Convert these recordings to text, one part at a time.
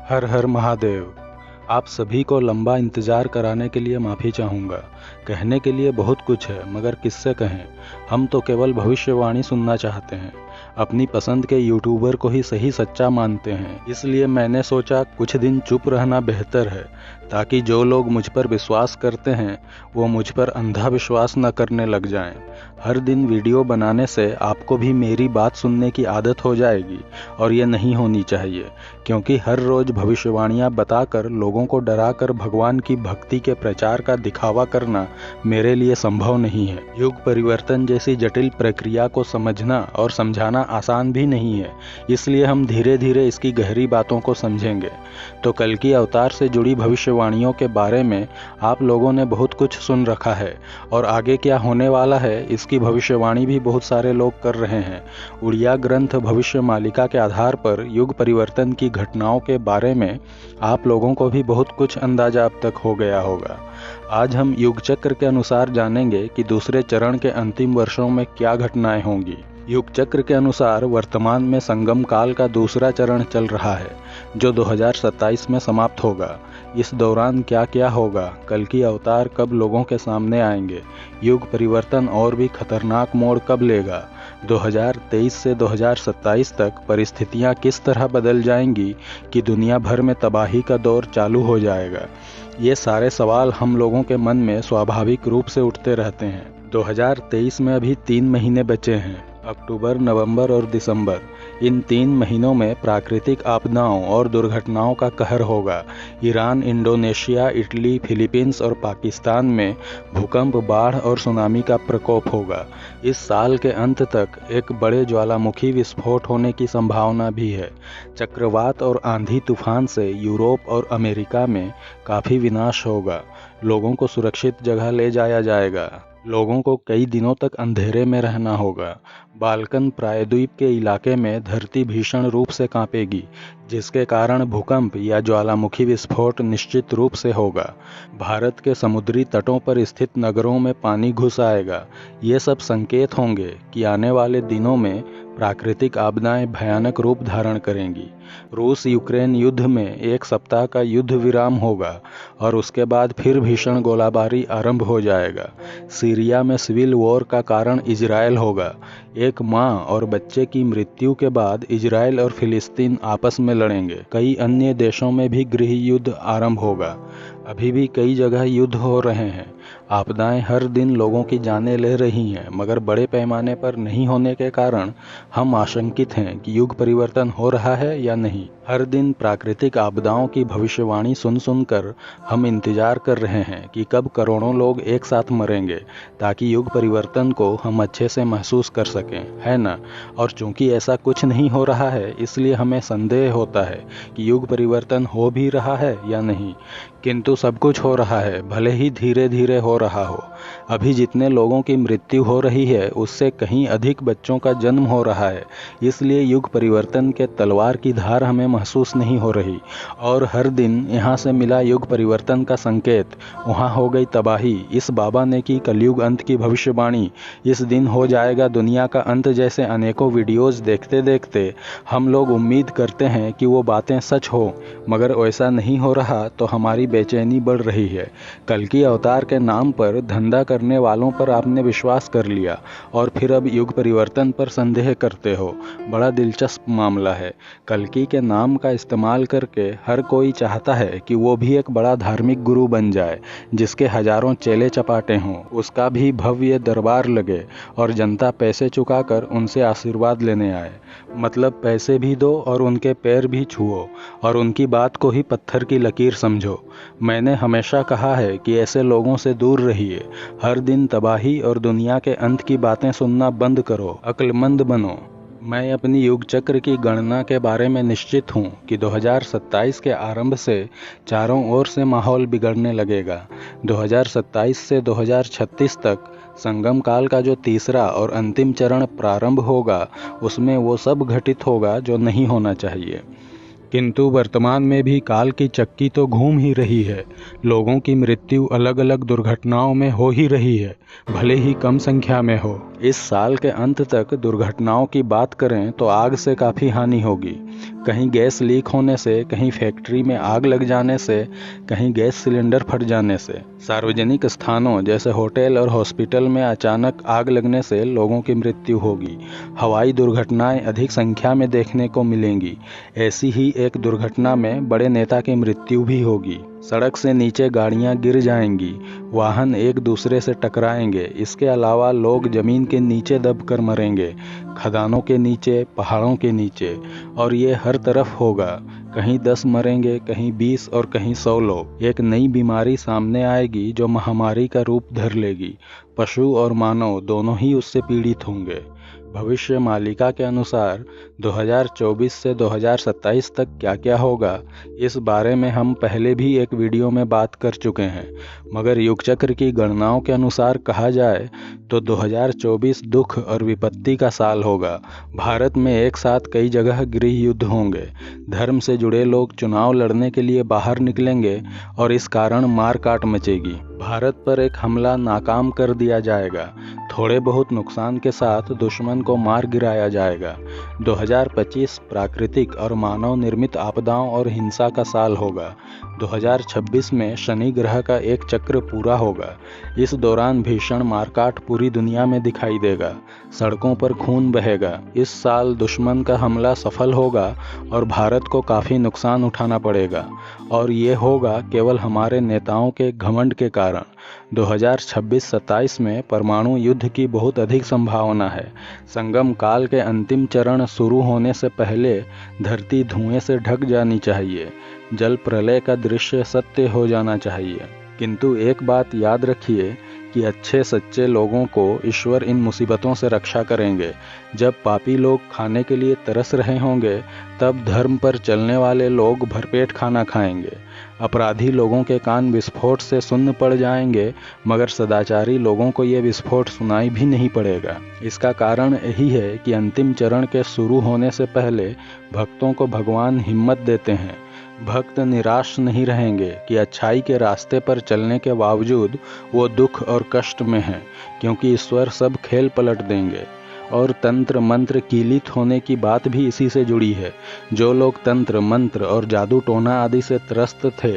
हर हर महादेव। आप सभी को लंबा इंतज़ार कराने के लिए माफ़ी चाहूँगा। कहने के लिए बहुत कुछ है, मगर किससे कहें। हम तो केवल भविष्यवाणी सुनना चाहते हैं। अपनी पसंद के यूट्यूबर को ही सही सच्चा मानते हैं। इसलिए मैंने सोचा कुछ दिन चुप रहना बेहतर है, ताकि जो लोग मुझ पर विश्वास करते हैं वो मुझ पर अंधा विश्वास न करने लग जाएं। हर दिन वीडियो बनाने से आपको भी मेरी बात सुनने की आदत हो जाएगी, और ये नहीं होनी चाहिए, क्योंकि हर रोज़ भविष्यवाणियाँ बताकर लोगों को डराकर भगवान की भक्ति के प्रचार का दिखावा करना मेरे लिए संभव नहीं है। युग परिवर्तन जैसी जटिल प्रक्रिया को समझना और समझाना आसान भी नहीं है, इसलिए हम धीरे धीरे इसकी गहरी बातों को समझेंगे। तो कल्कि अवतार से जुड़ी भविष्यवाणियों के बारे में आप लोगों ने बहुत कुछ सुन रखा है, और आगे क्या होने वाला है इसकी भविष्यवाणी भी बहुत सारे लोग कर रहे हैं। उड़िया ग्रंथ भविष्य मालिका के आधार पर युग परिवर्तन की घटनाओं के बारे में आप लोगों को भी बहुत कुछ अंदाजा अब तक हो गया होगा। आज हम युग चक्र के अनुसार जानेंगे कि दूसरे चरण के अंतिम वर्षों में क्या घटनाएं होंगी। युग चक्र के अनुसार वर्तमान में संगम काल का दूसरा चरण चल रहा है, जो 2027 में समाप्त होगा। इस दौरान क्या क्या होगा, कल्कि अवतार कब लोगों के सामने आएंगे, युग परिवर्तन और भी खतरनाक मोड़ कब लेगा, 2023 से 2027 तक परिस्थितियां किस तरह बदल जाएंगी कि दुनिया भर में तबाही का दौर चालू हो जाएगा। ये सारे सवाल हम लोगों के मन में स्वाभाविक रूप से उठते रहते हैं। 2023 में अभी 3 महीने बचे हैं, अक्टूबर, नवंबर और दिसंबर। इन 3 महीनों में प्राकृतिक आपदाओं और दुर्घटनाओं का कहर होगा। ईरान, इंडोनेशिया, इटली, फिलीपींस और पाकिस्तान में भूकंप, बाढ़ और सुनामी का प्रकोप होगा। इस साल के अंत तक एक बड़े ज्वालामुखी विस्फोट होने की संभावना भी है। चक्रवात और आंधी तूफान से यूरोप और अमेरिका में काफ़ी विनाश होगा। लोगों को सुरक्षित जगह ले जाया जाएगा। लोगों को कई दिनों तक अंधेरे में रहना होगा। बाल्कन प्रायद्वीप के इलाके में धरती भीषण रूप से कांपेगी, जिसके कारण भूकंप या ज्वालामुखी विस्फोट निश्चित रूप से होगा। भारत के समुद्री तटों पर स्थित नगरों में पानी घुस आएगा। ये सब संकेत होंगे कि आने वाले दिनों में प्राकृतिक आपदाएं भयानक रूप धारण करेंगी। रूस यूक्रेन युद्ध में 1 सप्ताह का युद्ध विराम होगा, और उसके बाद फिर भीषण गोलाबारी आरंभ हो जाएगा। सीरिया में सिविल वॉर का कारण इजराइल होगा। एक मां और बच्चे की मृत्यु के बाद इजराइल और फिलिस्तीन आपस में लड़ेंगे। कई अन्य देशों में भी गृह युद्ध आरंभ होगा। अभी भी कई जगह युद्ध हो रहे हैं। आपदाएं हर दिन लोगों की जानें ले रही हैं, मगर बड़े पैमाने पर नहीं होने के कारण हम आशंकित हैं कि युग परिवर्तन हो रहा है या नहीं। हर दिन प्राकृतिक आपदाओं की भविष्यवाणी सुन सुनकर हम इंतजार कर रहे हैं कि कब करोड़ों लोग एक साथ मरेंगे, ताकि युग परिवर्तन को हम अच्छे से महसूस कर सकें, है ना। और चूंकि ऐसा कुछ नहीं हो रहा है, इसलिए हमें संदेह होता है कि युग परिवर्तन हो भी रहा है या नहीं। किंतु सब कुछ हो रहा है, भले ही धीरे धीरे हो रहा हो। अभी जितने लोगों की मृत्यु हो रही है, उससे कहीं अधिक बच्चों का जन्म हो रहा है। इसलिए युग परिवर्तन के तलवार की धार हमें महसूस नहीं हो रही। और हर दिन यहाँ से मिला युग परिवर्तन का संकेत, वहाँ हो गई तबाही। इस बाबा ने की कलयुग अंत की भविष्यवाणी, इस दिन हो जाएगा दुनिया का अंत, जैसे अनेकों वीडियोज़ देखते देखते हम लोग उम्मीद करते हैं कि वो बातें सच हो, मगर वैसा नहीं हो रहा तो हमारी बेचैनी बढ़ रही है। कल्कि अवतार के नाम पर धंधा करने वालों पर आपने विश्वास कर लिया, और फिर अब युग परिवर्तन पर संदेह करते हो। बड़ा दिलचस्प मामला है। कल्कि के नाम का इस्तेमाल करके हर कोई चाहता है कि वो भी एक बड़ा धार्मिक गुरु बन जाए, जिसके हजारों चेले चपाटे हों, उसका भी भव्य दरबार लगे, और जनता पैसे चुकाकर उनसे आशीर्वाद लेने आए। मतलब पैसे भी दो और उनके पैर भी छुओ, और उनकी बात को ही पत्थर की लकीर समझो। मैंने हमेशा कहा है कि ऐसे लोगों से दूर रहिए। हर दिन तबाही और दुनिया के अंत की बातें सुनना बंद करो, अक्लमंद बनो। मैं अपनी युग चक्र की गणना के बारे में निश्चित हूँ कि 2027 के आरंभ से चारों ओर से माहौल बिगड़ने लगेगा। 2027 से 2036 तक संगम काल का जो तीसरा और अंतिम चरण प्रारंभ होगा, उसमें वो सब घटित होगा जो नहीं होना चाहिए। किंतु वर्तमान में भी काल की चक्की तो घूम ही रही है। लोगों की मृत्यु अलग अलग दुर्घटनाओं में हो ही रही है, भले ही कम संख्या में हो। इस साल के अंत तक दुर्घटनाओं की बात करें तो आग से काफ़ी हानि होगी। कहीं गैस लीक होने से, कहीं फैक्ट्री में आग लग जाने से, कहीं गैस सिलेंडर फट जाने से। सार्वजनिक स्थानों जैसे होटल और हॉस्पिटल में अचानक आग लगने से लोगों की मृत्यु होगी। हवाई दुर्घटनाएं अधिक संख्या में देखने को मिलेंगी। ऐसी ही एक दुर्घटना में बड़े नेता की मृत्यु भी होगी। सड़क से नीचे गाड़ियां गिर जाएंगी, वाहन एक दूसरे से टकराएंगे। इसके अलावा लोग जमीन के नीचे दबकर मरेंगे, खदानों के नीचे, पहाड़ों के नीचे, और ये हर तरफ होगा। कहीं 10 मरेंगे, कहीं 20 और कहीं 100 लोग। एक नई बीमारी सामने आएगी जो महामारी का रूप धर लेगी। पशु और मानव दोनों ही उससे पीड़ित होंगे। भविष्य मालिका के अनुसार 2024 से 2027 तक क्या क्या होगा, इस बारे में हम पहले भी एक वीडियो में बात कर चुके हैं। मगर युग चक्र की गणनाओं के अनुसार कहा जाए तो 2024 दुख और विपत्ति का साल होगा। भारत में एक साथ कई जगह गृह युद्ध होंगे। धर्म से जुड़े लोग चुनाव लड़ने के लिए बाहर निकलेंगे और इस कारण मारकाट मचेगी। भारत पर एक हमला नाकाम कर दिया जाएगा। थोड़े बहुत नुकसान के साथ दुश्मन को मार गिराया जाएगा। 2025 प्राकृतिक और मानव निर्मित आपदाओं और हिंसा का साल होगा। 2026 में शनि ग्रह का एक चक्र पूरा होगा। इस दौरान भीषण मारकाट पूरी दुनिया में दिखाई देगा। सड़कों पर खून बहेगा। इस साल दुश्मन का हमला सफल होगा और भारत को काफ़ी नुकसान उठाना पड़ेगा, और ये होगा केवल हमारे नेताओं के घमंड के कारण। 2026-27 में परमाणु युद्ध की बहुत अधिक संभावना है। संगम काल के अंतिम चरण शुरू होने से पहले धरती धुएं से ढक जानी चाहिए। जल प्रलय का दृश्य सत्य हो जाना चाहिए। किंतु एक बात याद रखिए कि अच्छे सच्चे लोगों को ईश्वर इन मुसीबतों से रक्षा करेंगे। जब पापी लोग खाने के लिए तरस रहे होंगे, तब धर्म पर चलने वाले लोग भरपेट खाना खाएंगे। अपराधी लोगों के कान विस्फोट से सुन्न पड़ जाएंगे, मगर सदाचारी लोगों को ये विस्फोट सुनाई भी नहीं पड़ेगा। इसका कारण यही है कि अंतिम चरण के शुरू होने से पहले भक्तों को भगवान हिम्मत देते हैं। भक्त निराश नहीं रहेंगे कि अच्छाई के रास्ते पर चलने के बावजूद वो दुख और कष्ट में हैं, क्योंकि ईश्वर सब खेल पलट देंगे। और तंत्र मंत्र कीलित होने की बात भी इसी से जुड़ी है। जो लोग तंत्र मंत्र और जादू टोना आदि से त्रस्त थे,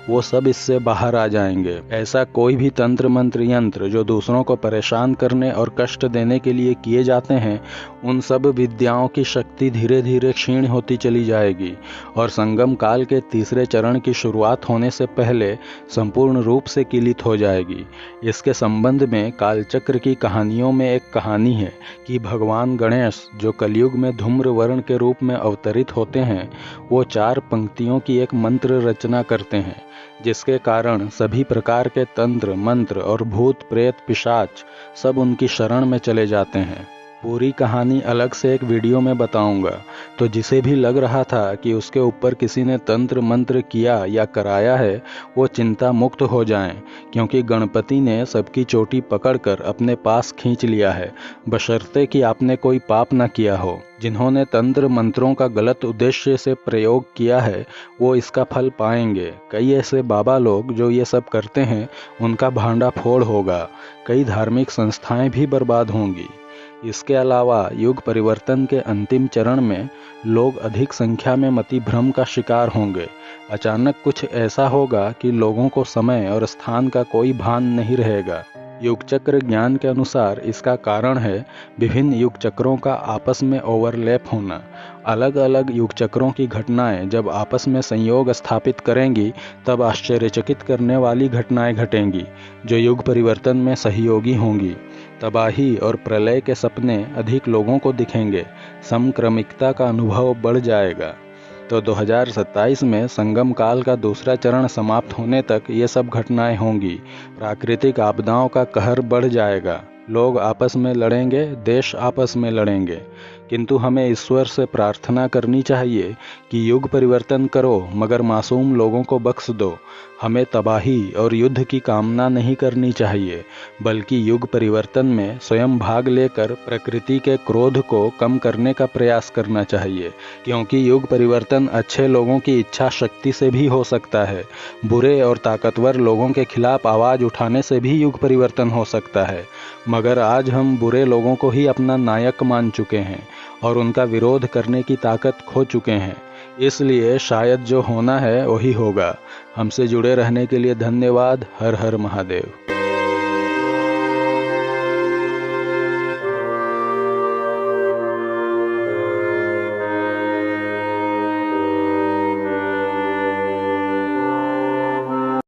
वो सब इससे बाहर आ जाएंगे। ऐसा कोई भी तंत्र मंत्र यंत्र जो दूसरों को परेशान करने और कष्ट देने के लिए किए जाते हैं, उन सब विद्याओं की शक्ति धीरे धीरे क्षीण होती चली जाएगी और संगम काल के तीसरे चरण की शुरुआत होने से पहले संपूर्ण रूप से कीलित हो जाएगी। इसके संबंध में कालचक्र की कहानियों में एक कहानी है कि भगवान गणेश, जो कलयुग में धूम्र वर्ण के रूप में अवतरित होते हैं, वो 4 पंक्तियों की एक मंत्र रचना करते हैं, जिसके कारण सभी प्रकार के तंत्र मंत्र और भूत प्रेत पिशाच सब उनकी शरण में चले जाते हैं। पूरी कहानी अलग से एक वीडियो में बताऊंगा, तो जिसे भी लग रहा था कि उसके ऊपर किसी ने तंत्र मंत्र किया या कराया है, वो चिंता मुक्त हो जाएं, क्योंकि गणपति ने सबकी चोटी पकड़कर अपने पास खींच लिया है, बशर्ते कि आपने कोई पाप न किया हो। जिन्होंने तंत्र मंत्रों का गलत उद्देश्य से प्रयोग किया है, वो इसका फल पाएंगे। कई ऐसे बाबा लोग जो ये सब करते हैं, उनका भांडा फोड़ होगा। कई धार्मिक संस्थाएं भी बर्बाद होंगी। इसके अलावा युग परिवर्तन के अंतिम चरण में लोग अधिक संख्या में मति भ्रम का शिकार होंगे। अचानक कुछ ऐसा होगा कि लोगों को समय और स्थान का कोई भान नहीं रहेगा। युग चक्र ज्ञान के अनुसार इसका कारण है विभिन्न युग चक्रों का आपस में ओवरलैप होना। अलग अलग युग चक्रों की घटनाएं जब आपस में संयोग स्थापित करेंगी, तब आश्चर्यचकित करने वाली घटनाएं घटेंगी जो युग परिवर्तन में सहयोगी होंगी। तबाही और प्रलय के सपने अधिक लोगों को दिखेंगे। समक्रमिकता का अनुभव बढ़ जाएगा। तो 2027 में संगम काल का दूसरा चरण समाप्त होने तक ये सब घटनाएं होंगी। प्राकृतिक आपदाओं का कहर बढ़ जाएगा। लोग आपस में लड़ेंगे, देश आपस में लड़ेंगे, किंतु हमें ईश्वर से प्रार्थना करनी चाहिए कि युग परिवर्तन करो मगर मासूम लोगों को बख्श दो। हमें तबाही और युद्ध की कामना नहीं करनी चाहिए, बल्कि युग परिवर्तन में स्वयं भाग लेकर प्रकृति के क्रोध को कम करने का प्रयास करना चाहिए, क्योंकि युग परिवर्तन अच्छे लोगों की इच्छा शक्ति से भी हो सकता है। बुरे और ताकतवर लोगों के खिलाफ आवाज़ उठाने से भी युग परिवर्तन हो सकता है, मगर आज हम बुरे लोगों को ही अपना नायक मान चुके हैं और उनका विरोध करने की ताकत खो चुके हैं। इसलिए शायद जो होना है वही होगा। हमसे जुड़े रहने के लिए धन्यवाद। हर हर महादेव।